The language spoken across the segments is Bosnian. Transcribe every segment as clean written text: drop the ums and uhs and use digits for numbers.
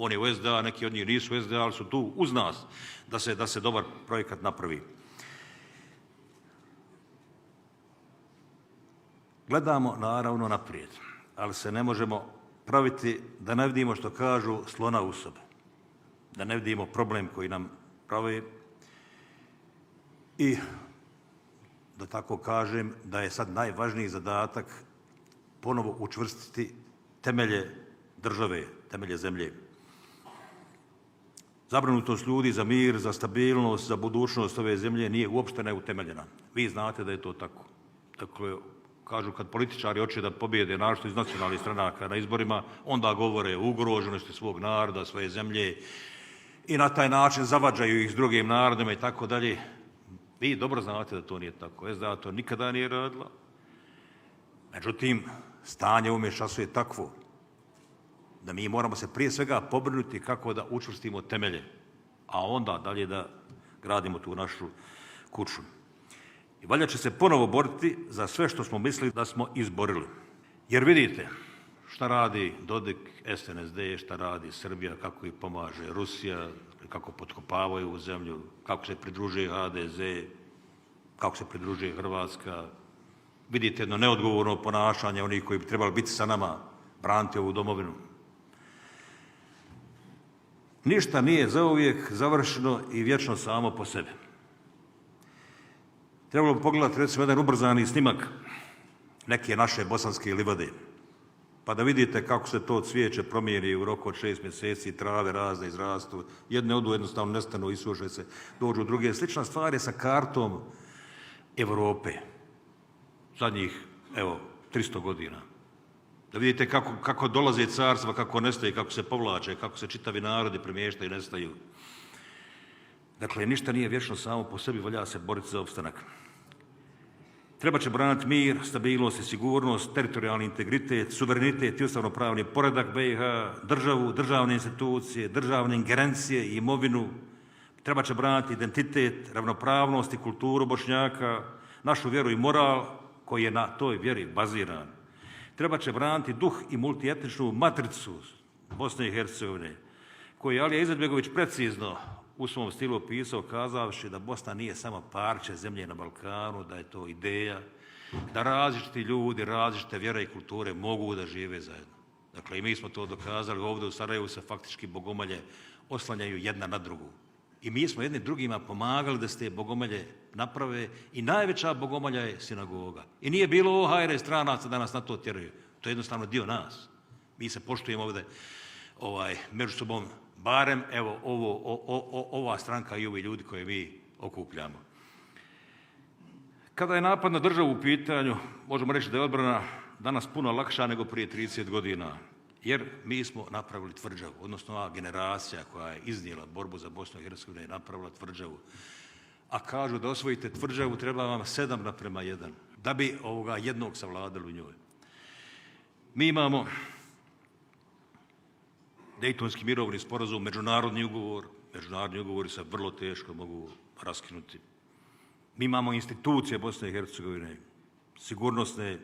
On je u SDA, neki od njih nisu u SDA, ali su tu uz nas da se dobar projekat napravi. Gledamo naravno naprijed, ali se ne možemo praviti da ne vidimo što kažu slona u sobi, da ne vidimo problem koji nam pravi i da tako kažem da je sad najvažniji zadatak ponovo učvrstiti temelje države, temelje zemlje. Zabrinutost ljudi za mir, za stabilnost, za budućnost ove zemlje nije uopšte neutemeljena. Vi znate da je to tako. Dakle, kažu kad političari hoće da pobijede naročito iz nacionalnih stranaka na izborima, onda govore o ugroženosti svog naroda, svoje zemlje i na taj način zavađaju ih s drugim narodima i tako dalje. Vi dobro znate da to nije tako. SDA to nikada nije radila. Međutim, stanje u ovome času je takvo da mi moramo se prije svega pobrinuti kako da učvrstimo temelje, a onda dalje da gradimo tu našu kuću. I valja će se ponovo boriti za sve što smo mislili da smo izborili. Jer vidite šta radi Dodik, SNSD, šta radi Srbija, kako ih pomaže Rusija, kako potkopavaju u zemlju, kako se pridružuje HDZ, kako se pridružuje Hrvatska. Vidite jedno neodgovorno ponašanje onih koji bi trebali biti sa nama, braniti ovu domovinu. Ništa nije zauvijek završeno i vječno samo po sebi. Trebalo bi pogledati recimo jedan ubrzani snimak neke naše bosanske livade, pa da vidite kako se to cvijeće promijeni u roku od 6 mjeseci, trave razne izrastu, jedne odu jednostavno nestanu, isuše se, dođu druge. Slična stvar je sa kartom Europe zadnjih, 300 godina. Da vidite kako dolaze carstva, kako nestaju, kako se povlače, kako se čitavi narodi premještaju i nestaju. Dakle, ništa nije vječno samo po sebi, valja se boriti za opstanak. Treba će braniti mir, stabilnost i sigurnost, teritorijalni integritet, suverenitet i ustavno-pravni poredak BiH, državu, državne institucije, državne ingerencije i imovinu. Treba će braniti identitet, ravnopravnost i kulturu Bošnjaka, našu vjeru i moral koji je na toj vjeri baziran. Treba će braniti duh i multietničnu matricu Bosne i Hercegovine, koji je Alija Izetbegović precizno u svom stilu opisao kazavši da Bosna nije samo parče zemlje na Balkanu, da je to ideja, da različiti ljudi, različite vjere i kulture mogu da žive zajedno. Dakle, i mi smo to dokazali ovdje u Sarajevu se faktički bogomolje oslanjaju jedna na drugu. I mi smo jedni drugima pomagali da se te bogomolje naprave i najveća bogomolja je sinagoga. I nije bilo OHR stranaca da nas na to tjeraju. To je jednostavno dio nas. Mi se poštujemo ovdje među sobom, barem ova stranka i ovi ljudi koje mi okupljamo. Kada je napad na državu u pitanju, možemo reći da je odbrana danas puno lakša nego prije 30 godina. Jer mi smo napravili tvrđavu, odnosno ova generacija koja je iznijela borbu za Bosnu i Hercegovinu je napravila tvrđavu. A kažu da osvojite tvrđavu treba vam 7:1, da bi jednog savladali u njoj. Mi imamo Dejtonski mirovni sporazum, međunarodni ugovori se vrlo teško mogu raskinuti. Mi imamo institucije Bosne i Hercegovine, sigurnosne,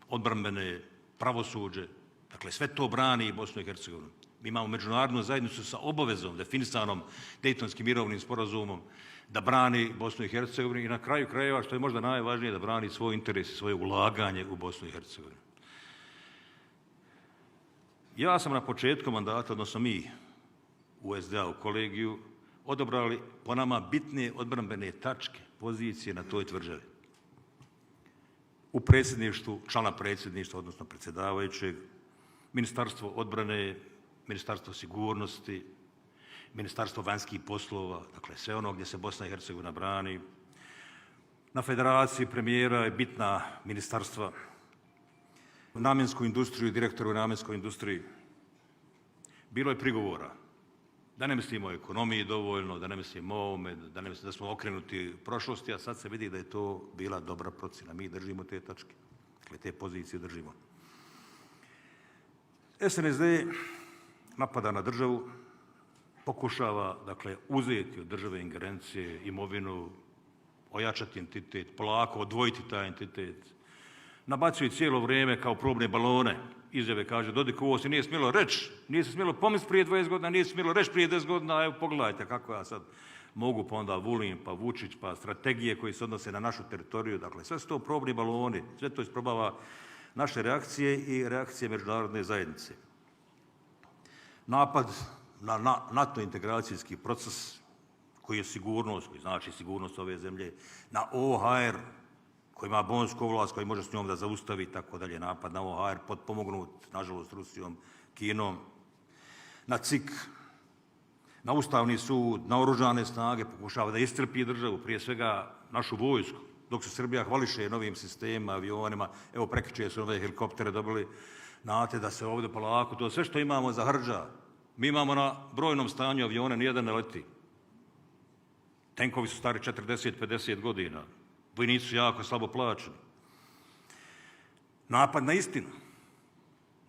odbrambene, pravosuđe. Dakle, sve to brani Bosnu i Hercegovinu. Mi imamo međunarodnu zajednicu sa obavezom, definisanom Dejtonskim mirovnim sporazumom, da brani Bosnu i Hercegovinu i na kraju krajeva, što je možda najvažnije, da brani svoj interes i svoje ulaganje u Bosnu i Hercegovinu. Ja sam na početku mandata, odnosno mi u SDA u kolegiju, odabrali po nama bitne odbrambene tačke, pozicije na toj tvrđavi. U predsjedništvu, člana predsjedništva, odnosno predsjedavajućeg, Ministarstvo odbrane, Ministarstvo sigurnosti, Ministarstvo vanjskih poslova, dakle sve ono gdje se Bosna i Hercegovina brani. Na federaciji premijera je bitna ministarstva, namjensku industriju i direktoru namjenskoj industriji. Bilo je prigovora da ne mislimo o ekonomiji dovoljno, da ne mislimo o ovome, da ne mislimo da smo okrenuti prošlosti, a sad se vidi da je to bila dobra procjena. Mi držimo te tačke, dakle te pozicije držimo. SNSD napada na državu, pokušava dakle uzeti od države ingerencije, imovinu, ojačati entitet, polako odvojiti taj entitet. Nabacuju cijelo vrijeme kao probne balone izjave, kaže Dodik, ovo se nije smjelo reći, nije se smjelo pomisliti prije 20 godina, nije se smjelo reći prije 10 godina, evo pogledajte kako ja sad mogu, pa onda Vulin, pa Vučić, pa strategije koje se odnose na našu teritoriju, dakle sve su to probni baloni, sve to isprobava naše reakcije i reakcije međunarodne zajednice. Napad na NATO integracijski proces koji je sigurnost, koji znači sigurnost ove zemlje, na OHR koji ima bonsku ovlast, koji može s njom da zaustavi i tako dalje, napad na OHR potpomognut, nažalost, Rusijom, Kinom, na CIK, na Ustavni sud, na oružane snage, pokušava da iscrpi državu, prije svega našu vojsku, dok se Srbija hvališe novim sistemima, avionima, evo prekjučer su nove helikoptere dobili, znate da se ovdje polako, to sve što imamo zahrđa. Mi imamo na brojnom stanju avione, nijedan ne leti. Tenkovi su stari 40-50 godina. Vojnici su jako slabo plaćeni. Napad na istinu.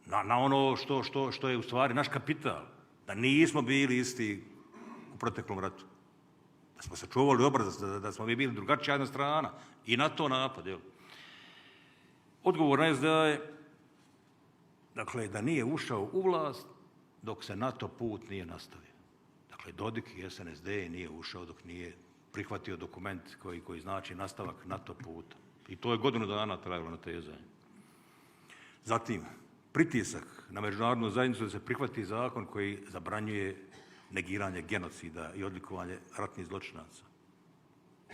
Na ono što je u stvari naš kapital. Da nismo bili isti u proteklom ratu. Da smo sačuvali obraz, da smo mi bili drugačija jedna strana. I na to napad. Jel? Odgovor na SDA je dakle, da nije ušao u vlast dok se NATO put nije nastavio. Dakle, Dodik i SNSD nije ušao dok nije prihvatio dokument koji znači nastavak NATO puta. I to je godinu dana trajalo natezanje. Zatim, pritisak na međunarodnu zajednicu da se prihvati zakon koji zabranjuje negiranje genocida i odlikovanje ratnih zločinaca.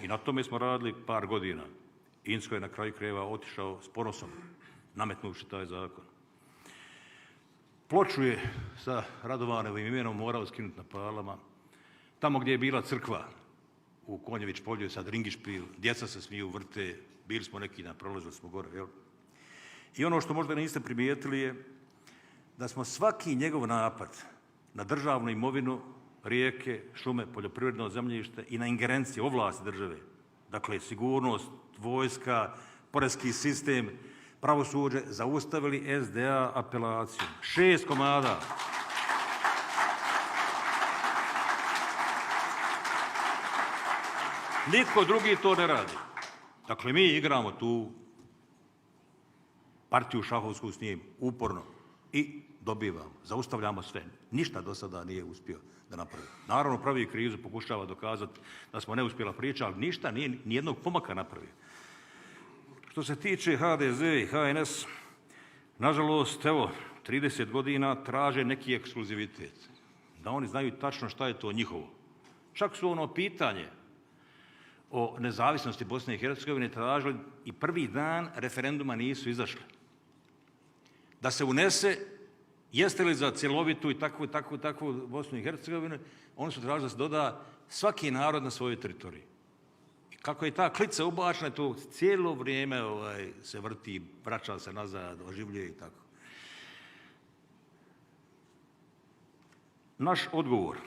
I na tome smo radili par godina. Insko je na kraju krajeva otišao s ponosom, nametnuvši taj zakon. Ploču je sa Radovanovim imenom morao skinuti na Palama. Tamo gdje je bila crkva, u Konjević polju je sad ringišpil, djeca se smiju, vrte, bili smo neki dan, prolazili smo gore. Jel? I ono što možda niste primijetili je da smo svaki njegov napad na državnu imovinu, rijeke, šume, poljoprivredno zemljište i na ingerencije, ovlasti države, dakle sigurnost, vojska, poreski sistem, pravosuđe, zaustavili SDA apelaciju. 6 komada. Niko drugi to ne radi. Dakle, mi igramo tu partiju šahovsku s njim uporno i dobivamo, zaustavljamo sve. Ništa do sada nije uspio da napravi. Naravno, pravi krizu, pokušava dokazati da smo neuspjela priča, ali ništa, nije nijednog pomaka napravio. Što se tiče HDZ i HNS, nažalost, evo, 30 godina traže neki ekskluzivitet. Da oni znaju tačno šta je to njihovo. Čak su ono pitanje o nezavisnosti Bosne i Hercegovine tražili i prvi dan referenduma nisu izašli. Da se unese jeste li za cjelovitu i takvu Bosnu i Hercegovinu, oni su tražili da se doda svaki narod na svojoj teritoriji. I kako je ta klica ubačena, to cijelo vrijeme se vrti, vraća se nazad, oživljuje i tako. Naš odgovor